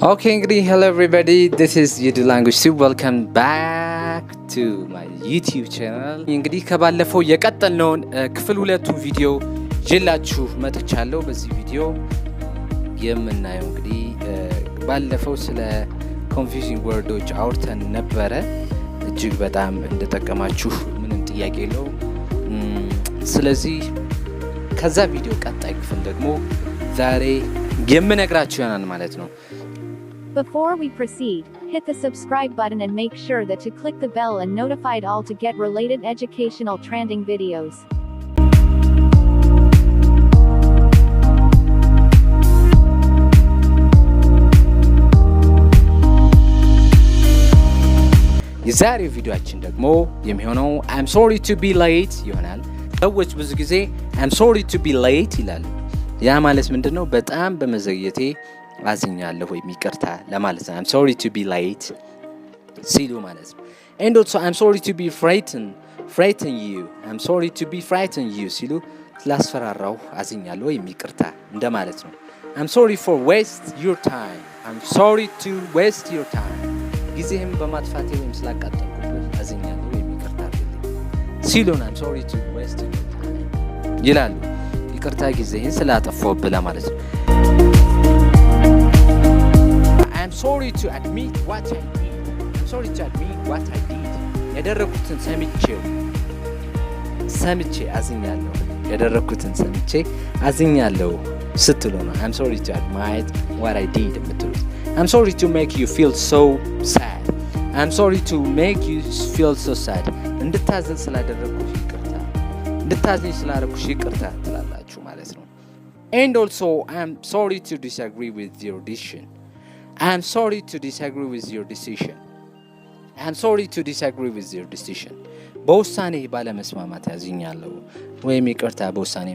Okay, hello everybody. This is Yidu language tube. Welcome back to my YouTube channel. እንግዲህ ከባለፈው የቀጠልነውን ክፍል 2 ቪዲዮ ጀላችሁ መጥቻለሁ። በዚህ ቪዲዮ የምናየው እንግዲህ ባለፈው ስለ confusing words አውርተን ነበረ። እጅግ በጣም እንደተጠቀማችሁ ምንም ጥያቄ የለው። ስለዚህ ከዛ ቪዲዮ ቀጣይ ክፍል ደግሞ ዛሬ የምነግራችሁ ይሆናል ማለት ነው። Before we proceed, hit the subscribe button and make sure that to click the bell and notified all to get related educational trending videos. የዛሬው ቪዲዮአችን ደግሞ የሚሆነው I'm sorry to be late ይሆናል። ሰዎች ብዙ ጊዜ I'm sorry to be late ይላሉ። ያ ማለት ምንድነው? በጣም በመዘግየቴ አዝኛለሁ ወይ ይቅርታ ለማለት ነው። I'm sorry to be late ሲሉ ማለት ነው። And also I'm sorry to be frighten you. I'm sorry to be frighten you ሲሉ ስላስፈራራው አዝኛለሁ ወይ ይቅርታ እንደማለት ነው። I'm sorry for waste your time. I'm sorry to waste your time. ጊዜህን በማጥፋቴ ወይም ስላቃጠልኩብህ አዝኛለሁ ወይ ይቅርታ ሲሉ I'm sorry to waste your time ይላሉ። ይቅርታ ጊዜህን ስላጠፋሁብህ ለማለት ነው። I'm sorry to admit what I did. I'm sorry to admit what I did. ያደረኩትን ሰምቼ አዝኛለሁ። ያደረኩትን ሰምቼ አዝኛለሁ ስትሉ ነው I'm sorry to admit what I did የምትሉት። I'm sorry to make you feel so sad. I'm sorry to make you feel so sad. እንድታዝን ስላደረኩሽ ይቅርታ፣ እንድታዝኝ ስላደረኩሽ ይቅርታ ትላላችሁ ማለት ነው። And also I'm sorry to disagree with your decision. I'm sorry to disagree with your decision. I'm sorry to disagree with your decision. በውሳኔ ባለመስማማት ያዝኛለሁ ወይም ይቅርታ በውሳኔ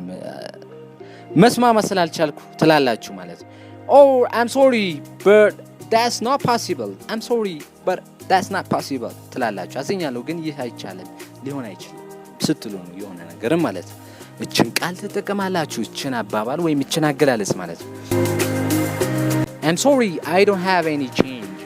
መስማማት ስላልቻልኩ ትላላችሁ ማለት ነው። Or I'm sorry but that's not possible. I'm sorry but that's not possible ትላላችሁ። አዝኛለሁ ግን ይህ አይቻልም ሊሆን አይችልም ስትሉ ነው የሆነ ነገር ማለት ነው። እችን ቃል ተጠቀማላችሁ፣ እችን አባባል ወይም እችን አገላለጽ ማለት ነው። I'm sorry I don't have any change.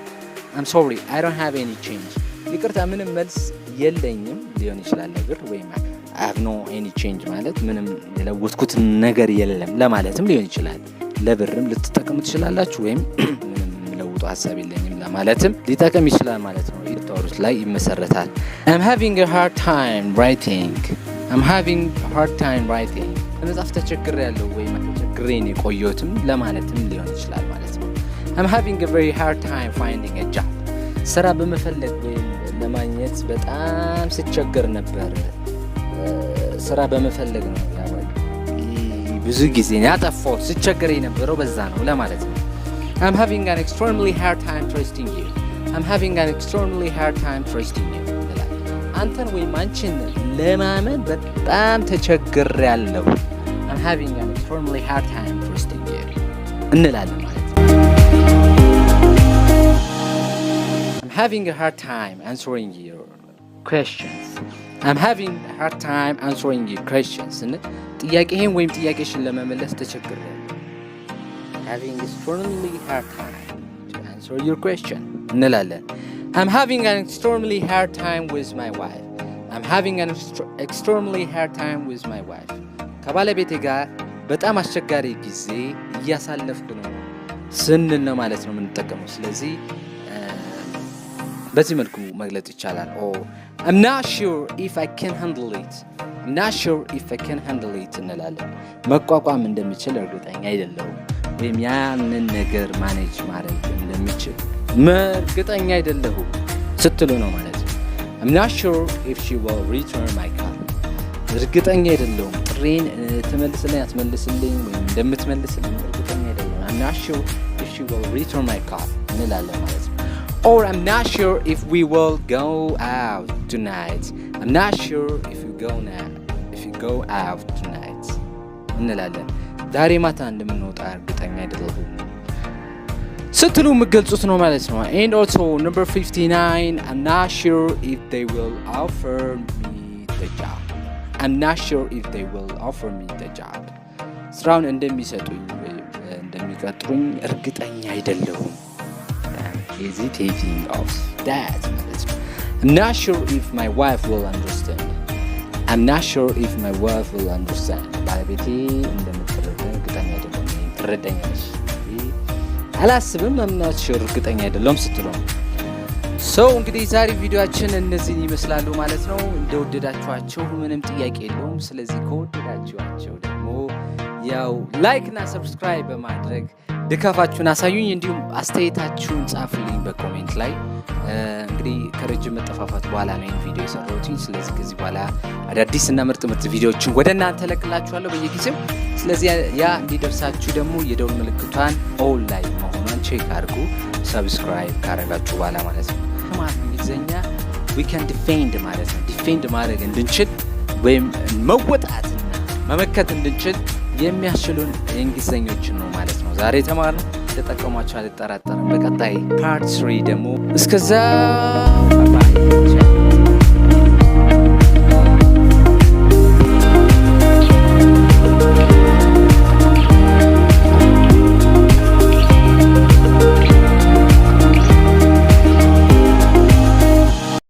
I'm sorry I don't have any change. ይቅርታ ምንም መልስ የለኝም ሊሆን ይችላል ነገር ወይም I have no any change ማለት ምንም የለወጥኩት ነገር የለም ለማለትም ሊሆን ይችላል። ለብርም ልትጠቀሙ ትችላላችሁ ወይም ምንም ለውጡ ሐሳብ የለኝም ለማለትም ሊጠቀም ይችላል ማለት ነው። የምታወሩት ላይ ይመሰረታል። I'm having a hard time writing. I'm having a hard time writing. ለመጻፍ ተቸግሬያለሁ ወይም ተቸግሬ ነው የቆየሁትም ለማለትም ሊሆን ይችላል ማለት ነው። I'm having a very hard time finding a job. ስራ በመፈለግ ወይም ለማግኘት በጣም ስቸገር ነበር። ስራ በመፈለግ ነው ብዙ ጊዜ ያጠፋሁት ስቸገር የነበረው በዛ ነው ለማለት ነው። I'm having an extremely hard time trusting you. I'm having an extremely hard time trusting you. አንተን ወይም አንቺን ለማመን በጣም ተቸግሬያለሁ። I'm having an extremely hard time trusting you እንላለን ማለት ነው። I'm having a hard time answering your questions. I'm having a hard time answering your questions. ጥያቄህን ወይም ጥያቄሽን ለመመለስ ተቸግሬያለሁ። Having a extremely hard time to answer your question እንላለን። I'm having an extremely hard time with my wife. I'm having an extremely hard time with my wife. ከባለቤቴ ጋር በጣም አስቸጋሪ ጊዜ እያሳለፍኩ ነው ስንል ነው ማለት ነው የምንጠቀመው። ስለዚህ በዚህ መልኩ መግለጽ ይቻላል። I'm not sure if I can handle it. I'm not sure if I can handle it እንላለን። መቋቋም እንደምችል እርግጠኛ አይደለሁም ወይም ያንን ነገር ማኔጅ ማድረግ እንደምችል እርግጠኛ አይደለሁም ስትሉ ነው ማለት ነው። I'm not sure if she will return my call. እርግጠኛ አይደለሁም ጥሬን ትመልስልኝ አትመልስልኝ ወይም እንደምትመልስልኝ እርግጠኛ አይደለሁም። I'm not sure if she will return my call እንላለን ማለት ነው። Or I'm not sure if we will go out tonight. I'm not sure if you go out tonight እንላለን። ዛሬ ማታ እንደምንወጣ እርግጠኛ አይደለሁም ስትሉ የምትገልጹት ነው ማለት ነው። And also number 59, I'm not sure if they will offer me the job. I'm not sure if they will offer me the job. ስራውን እንደሚሰጡኝ ወይም እንደሚቀጥሩኝ እርግጠኛ አይደለሁም hesitating of that ማለት ነው። I'm not sure if my wife will understand. I'm not sure if my wife will understand. ባለቤቴ እንደምትረዳኝ እርግጠኛ አይደለም። ትረዳኛለሽ አላስብም። I'm not sure እርግጠኛ አይደለም ስትለው ሰው እንግዲህ ዛሬ ቪዲዮአችን እነዚህን ይመስላሉ ማለት ነው። እንደወደዳችኋቸው ምንም ጥያቄ የለውም። ስለዚህ ከወደዳችኋቸው ደግሞ ያው ላይክ እና ሰብስክራይብ በማድረግ ድጋፋችሁን አሳዩኝ። እንዲሁም አስተያየታችሁን ጻፉልኝ በኮሜንት ላይ። እንግዲህ ከረጅም መጠፋፋት በኋላ ነው ይህን ቪዲዮ የሰራሁት። ስለዚህ ከዚህ በኋላ አዳዲስ እና ምርጥ ቪዲዮዎችን ወደ እናንተ እለቅላችኋለሁ በየጊዜው። ስለዚህ ያ እንዲደርሳችሁ ደግሞ የደውል ምልክቷን ኦል ላይ መሆኗን ቼክ አድርጉ፣ ሰብስክራይብ ካረጋችሁ በኋላ ማለት ነው። እንግሊዝኛ we can defend ማለት ነው። ዲፌንድ ማድረግ እንድንችል ወይም መወጣትና መመከት እንድንችል የሚያስችሉን የእንግሊዝኞችን ነው ማለት ነው ዛሬ ተማርነው። ተጠቀሟቸው አልጠራጠርም። በቀጣይ ፓርት 3 ደግሞ እስከዛ